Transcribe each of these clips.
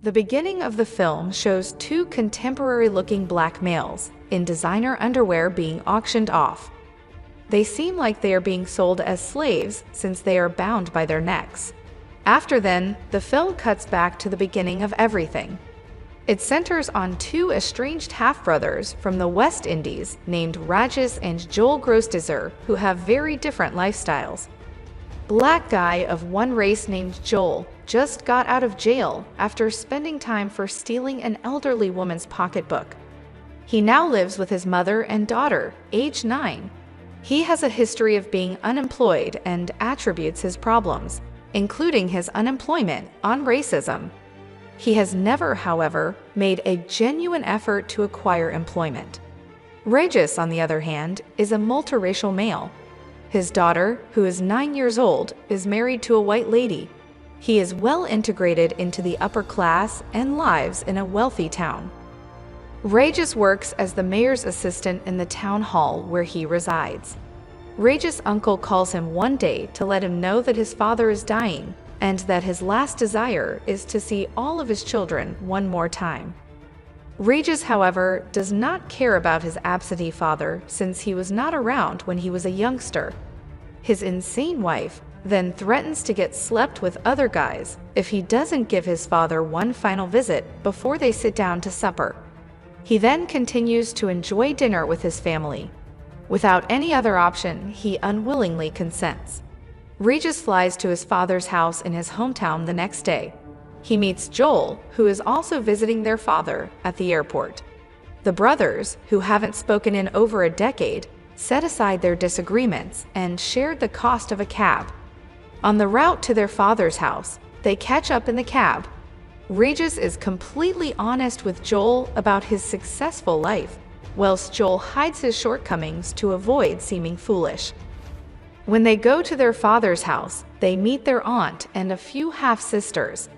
The beginning of the film shows two contemporary-looking black males in designer underwear being auctioned off. They seem like they are being sold as slaves since they are bound by their necks. After then, the film cuts back to the beginning of everything. It centers on two estranged half-brothers from the West Indies named Régis and Joel Grosdésir who have very different lifestyles. Black guy of one race named Joel just got out of jail after spending time for stealing an elderly woman's pocketbook. He now lives with his mother and daughter, age 9. He has a history of being unemployed and attributes his problems, including his unemployment, on racism. He has never, however, made a genuine effort to acquire employment. Régis, on the other hand, is a multiracial male. His daughter, who is 9 years old, is married to a white lady. He is well integrated into the upper class and lives in a wealthy town. Régis works as the mayor's assistant in the town hall where he resides. Régis' uncle calls him one day to let him know that his father is dying and that his last desire is to see all of his children one more time. Régis, however, does not care about his absentee father since he was not around when he was a youngster. His insane wife then threatens to get slept with other guys if he doesn't give his father one final visit before they sit down to supper. He then continues to enjoy dinner with his family. Without any other option, he unwillingly consents. Régis flies to his father's house in his hometown the next day. He meets Joel, who is also visiting their father, at the airport. The brothers, who haven't spoken in over a decade, set aside their disagreements and shared the cost of a cab. On the route to their father's house, they catch up in the cab. Régis is completely honest with Joel about his successful life, whilst Joel hides his shortcomings to avoid seeming foolish. When they go to their father's house, they meet their aunt and a few half-sisters.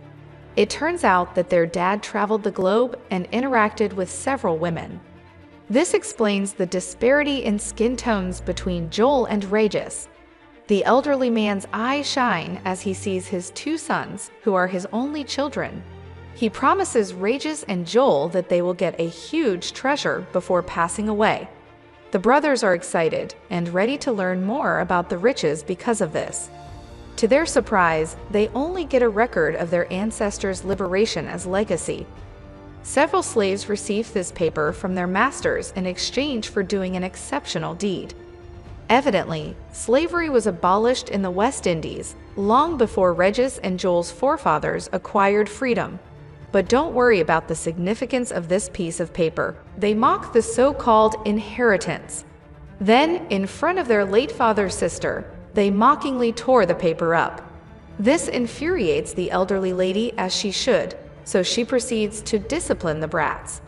It turns out that their dad traveled the globe and interacted with several women. This explains the disparity in skin tones between Joel and Régis. The elderly man's eyes shine as he sees his two sons, who are his only children. He promises Régis and Joel that they will get a huge treasure before passing away. The brothers are excited and ready to learn more about the riches because of this. To their surprise, they only get a record of their ancestors' liberation as legacy. Several slaves receive this paper from their masters in exchange for doing an exceptional deed. Evidently, slavery was abolished in the West Indies long before Régis and Joel's forefathers acquired freedom. But don't worry about the significance of this piece of paper. They mock the so-called inheritance. Then, in front of their late father's sister, they mockingly tore the paper up. This infuriates the elderly lady, as she should, so she proceeds to discipline the brats.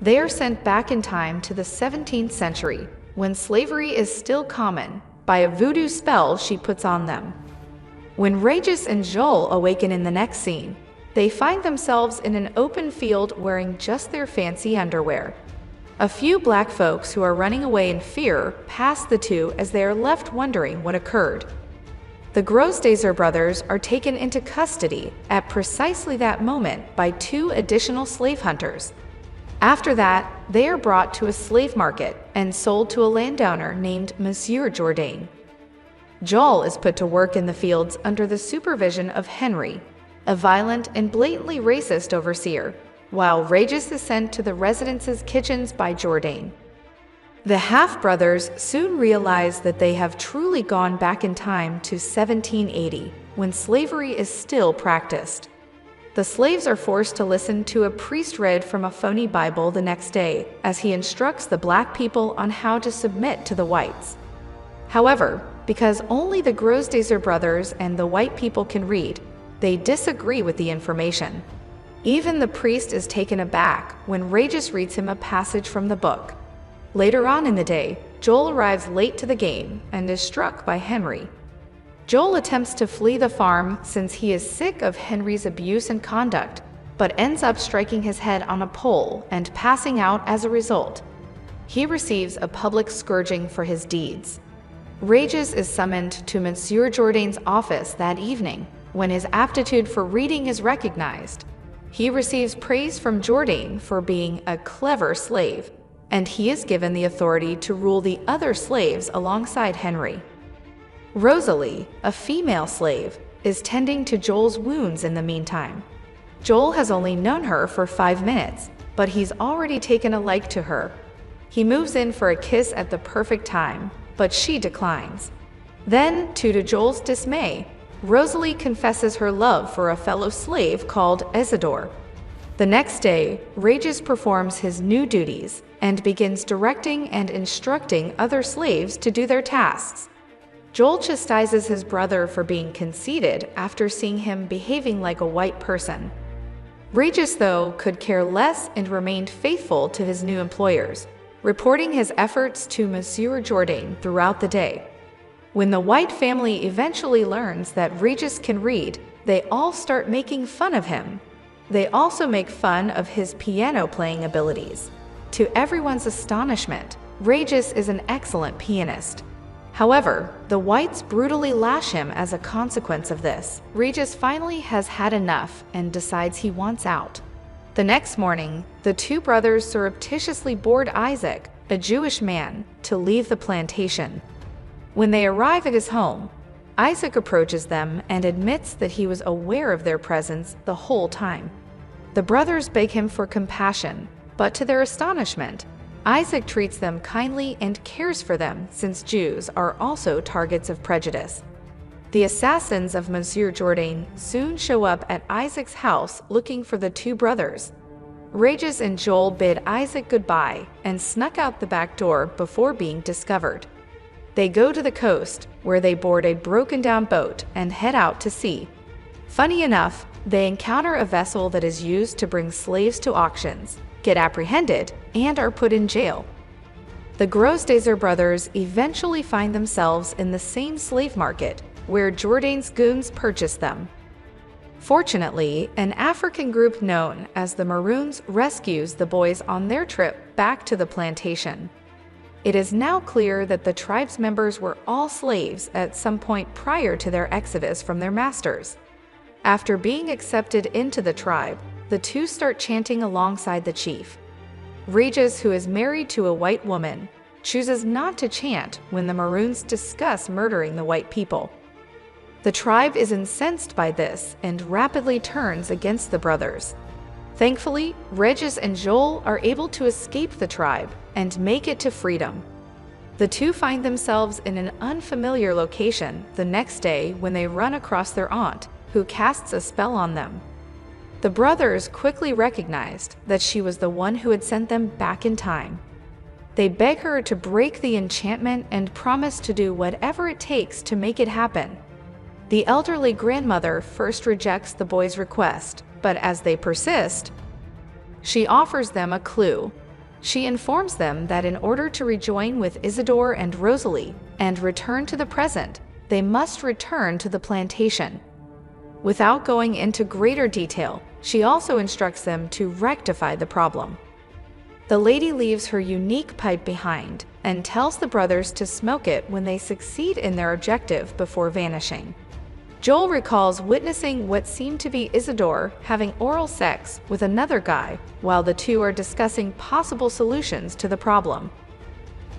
They are sent back in time to the 17th century, when slavery is still common, by a voodoo spell she puts on them. When Régis and Joel awaken in the next scene, they find themselves in an open field wearing just their fancy underwear. A few black folks who are running away in fear pass the two as they are left wondering what occurred. The Grosdésir brothers are taken into custody at precisely that moment by two additional slave hunters. After that, they are brought to a slave market and sold to a landowner named Monsieur Jourdain. Joel is put to work in the fields under the supervision of Henry, a violent and blatantly racist overseer, while Régis is sent to the residence's kitchens by Jourdain. The half-brothers soon realize that they have truly gone back in time to 1780, when slavery is still practiced. The slaves are forced to listen to a priest read from a phony Bible the next day, as he instructs the black people on how to submit to the whites. However, because only the Grosdésir brothers and the white people can read, they disagree with the information. Even the priest is taken aback when Régis reads him a passage from the book. Later on in the day, Joel arrives late to the game and is struck by Henry. Joel attempts to flee the farm since he is sick of Henry's abuse and conduct, but ends up striking his head on a pole and passing out as a result. He receives a public scourging for his deeds. Régis is summoned to Monsieur Jourdain's office that evening, when his aptitude for reading is recognized. He receives praise from Jourdain for being a clever slave, and he is given the authority to rule the other slaves alongside Henry. Rosalie, a female slave, is tending to Joel's wounds in the meantime. Joel has only known her for 5 minutes, but he's already taken a like to her. He moves in for a kiss at the perfect time, but she declines. Then, to Joel's dismay, Rosalie confesses her love for a fellow slave called Isidore. The next day, Régis performs his new duties and begins directing and instructing other slaves to do their tasks. Joel chastises his brother for being conceited after seeing him behaving like a white person. Régis, though, could care less and remained faithful to his new employers, reporting his efforts to Monsieur Jourdain throughout the day. When the white family eventually learns that Régis can read, they all start making fun of him. They also make fun of his piano-playing abilities. To everyone's astonishment, Régis is an excellent pianist. However, the whites brutally lash him as a consequence of this. Régis finally has had enough and decides he wants out. The next morning, the two brothers surreptitiously board Isaac, a Jewish man, to leave the plantation. When they arrive at his home, Isaac approaches them and admits that he was aware of their presence the whole time. The brothers beg him for compassion, but to their astonishment, Isaac treats them kindly and cares for them since Jews are also targets of prejudice. The assassins of Monsieur Jourdain soon show up at Isaac's house looking for the two brothers. Régis and Joel bid Isaac goodbye and snuck out the back door before being discovered. They go to the coast, where they board a broken-down boat and head out to sea. Funny enough, they encounter a vessel that is used to bring slaves to auctions, get apprehended, and are put in jail. The Grosdésir brothers eventually find themselves in the same slave market where Jourdain's goons purchased them. Fortunately, an African group known as the Maroons rescues the boys on their trip back to the plantation. It is now clear that the tribe's members were all slaves at some point prior to their exodus from their masters. After being accepted into the tribe, the two start chanting alongside the chief. Régis, who is married to a white woman, chooses not to chant when the Maroons discuss murdering the white people. The tribe is incensed by this and rapidly turns against the brothers. Thankfully, Régis and Joel are able to escape the tribe and make it to freedom. The two find themselves in an unfamiliar location the next day when they run across their aunt, who casts a spell on them. The brothers quickly recognized that she was the one who had sent them back in time. They beg her to break the enchantment and promise to do whatever it takes to make it happen. The elderly grandmother first rejects the boys' request, but as they persist, she offers them a clue. She informs them that in order to rejoin with Isidore and Rosalie and return to the present, they must return to the plantation. Without going into greater detail, she also instructs them to rectify the problem. The lady leaves her unique pipe behind and tells the brothers to smoke it when they succeed in their objective before vanishing. Joel recalls witnessing what seemed to be Isidore having oral sex with another guy while the two are discussing possible solutions to the problem.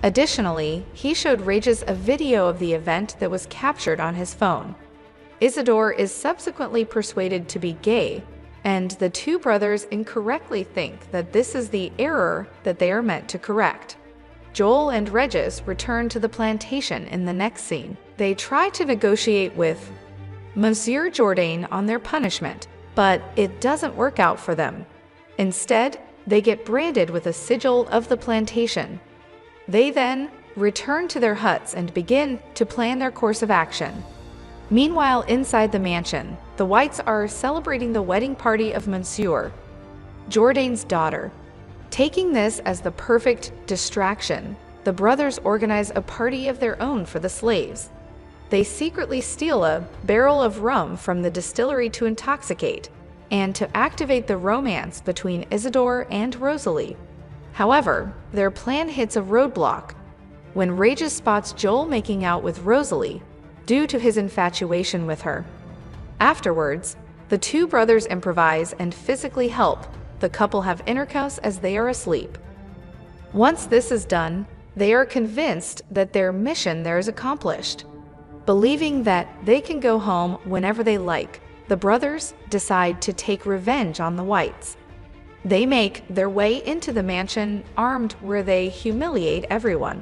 Additionally, he showed Régis a video of the event that was captured on his phone. Isidore is subsequently persuaded to be gay, and the two brothers incorrectly think that this is the error that they are meant to correct. Joel and Régis return to the plantation in the next scene. They try to negotiate with Monsieur Jourdain on their punishment, but it doesn't work out for them. Instead, they get branded with a sigil of the plantation. They then return to their huts and begin to plan their course of action. Meanwhile, inside the mansion, the whites are celebrating the wedding party of Monsieur Jourdain's daughter. Taking this as the perfect distraction, the brothers organize a party of their own for the slaves. They secretly steal a barrel of rum from the distillery to intoxicate and to activate the romance between Isidore and Rosalie. However, their plan hits a roadblock when Régis spots Joel making out with Rosalie due to his infatuation with her. Afterwards, The two brothers improvise and physically help the couple have intercourse as they are asleep. Once this is done, they are convinced that their mission there is accomplished. Believing that they can go home whenever they like, the brothers decide to take revenge on the whites. They make their way into the mansion armed, where they humiliate everyone.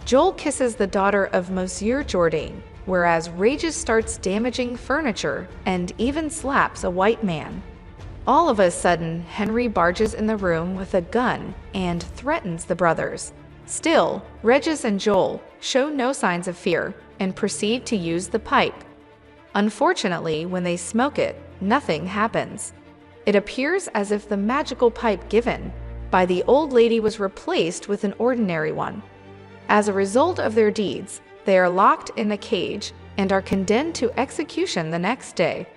Joel kisses the daughter of Monsieur Jourdain, whereas Régis starts damaging furniture and even slaps a white man. All of a sudden, Henry barges in the room with a gun and threatens the brothers. Still, Régis and Joel show no signs of fear and proceed to use the pipe. Unfortunately, when they smoke it, nothing happens. It appears as if the magical pipe given by the old lady was replaced with an ordinary one. As a result of their deeds, they are locked in a cage and are condemned to execution the next day.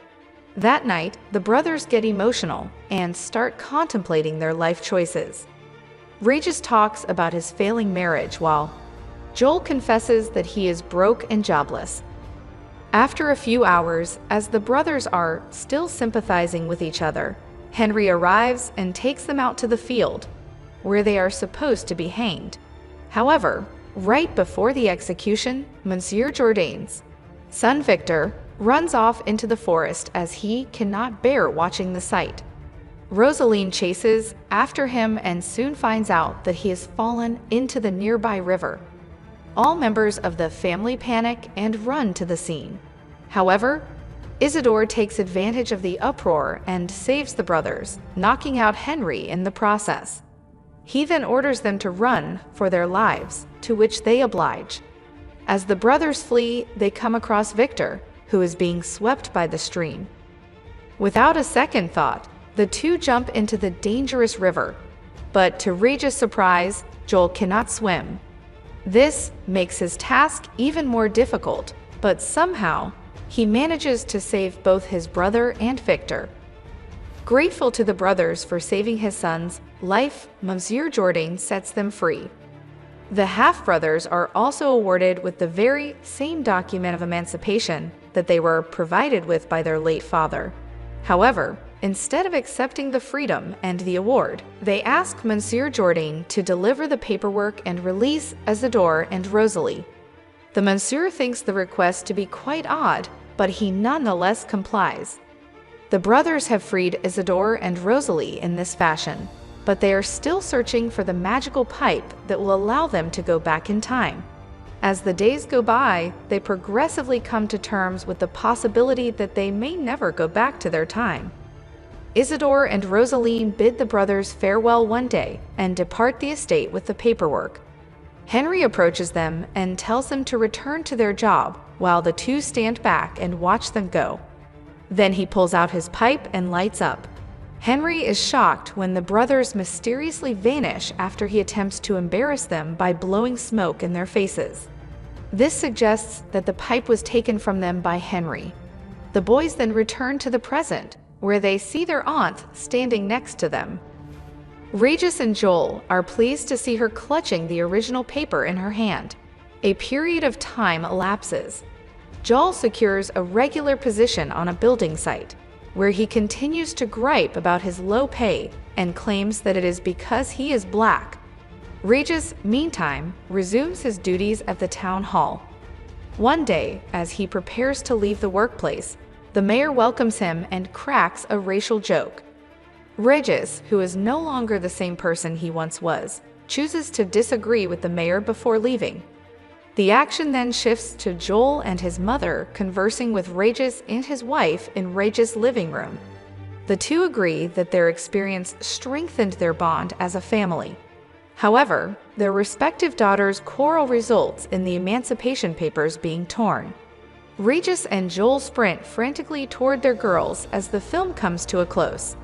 That night, the brothers get emotional and start contemplating their life choices. Régis talks about his failing marriage while Joel confesses that he is broke and jobless. After a few hours, as the brothers are still sympathizing with each other, Henry arrives and takes them out to the field, where they are supposed to be hanged. However, right before the execution, Monsieur Jourdain's son Victor runs off into the forest as he cannot bear watching the sight. Rosaline chases after him and soon finds out that he has fallen into the nearby river. All members of the family panic and run to the scene. However, Isidore takes advantage of the uproar and saves the brothers, knocking out Henry in the process. He then orders them to run for their lives, to which they oblige. As the brothers flee, they come across Victor, who is being swept by the stream. Without a second thought, the two jump into the dangerous river, but to Régis' surprise, Joel cannot swim. This makes his task even more difficult, but somehow, he manages to save both his brother and Victor. Grateful to the brothers for saving his son's life, Monsieur Jourdain sets them free. The half-brothers are also awarded with the very same document of emancipation that they were provided with by their late father. However, instead of accepting the freedom and the award, they ask Monsieur Jourdain to deliver the paperwork and release Isidore and Rosalie. The Monsieur thinks the request to be quite odd, but he nonetheless complies. The brothers have freed Isidore and Rosalie in this fashion, but they are still searching for the magical pipe that will allow them to go back in time. As the days go by, they progressively come to terms with the possibility that they may never go back to their time. Isidore and Rosaline bid the brothers farewell one day and depart the estate with the paperwork. Henry approaches them and tells them to return to their job while the two stand back and watch them go. Then he pulls out his pipe and lights up. Henry is shocked when the brothers mysteriously vanish after he attempts to embarrass them by blowing smoke in their faces. This suggests that the pipe was taken from them by Henry. The boys then return to the present, where they see their aunt standing next to them. Régis and Joel are pleased to see her clutching the original paper in her hand. A period of time elapses. Joel secures a regular position on a building site, where he continues to gripe about his low pay and claims that it is because he is black. Régis, meantime, resumes his duties at the town hall. One day, as he prepares to leave the workplace, the mayor welcomes him and cracks a racial joke. Régis, who is no longer the same person he once was, chooses to disagree with the mayor before leaving. The action then shifts to Joel and his mother conversing with Régis and his wife in Régis' living room. The two agree that their experience strengthened their bond as a family. However, their respective daughters' quarrel results in the emancipation papers being torn. Régis and Joel sprint frantically toward their girls as the film comes to a close.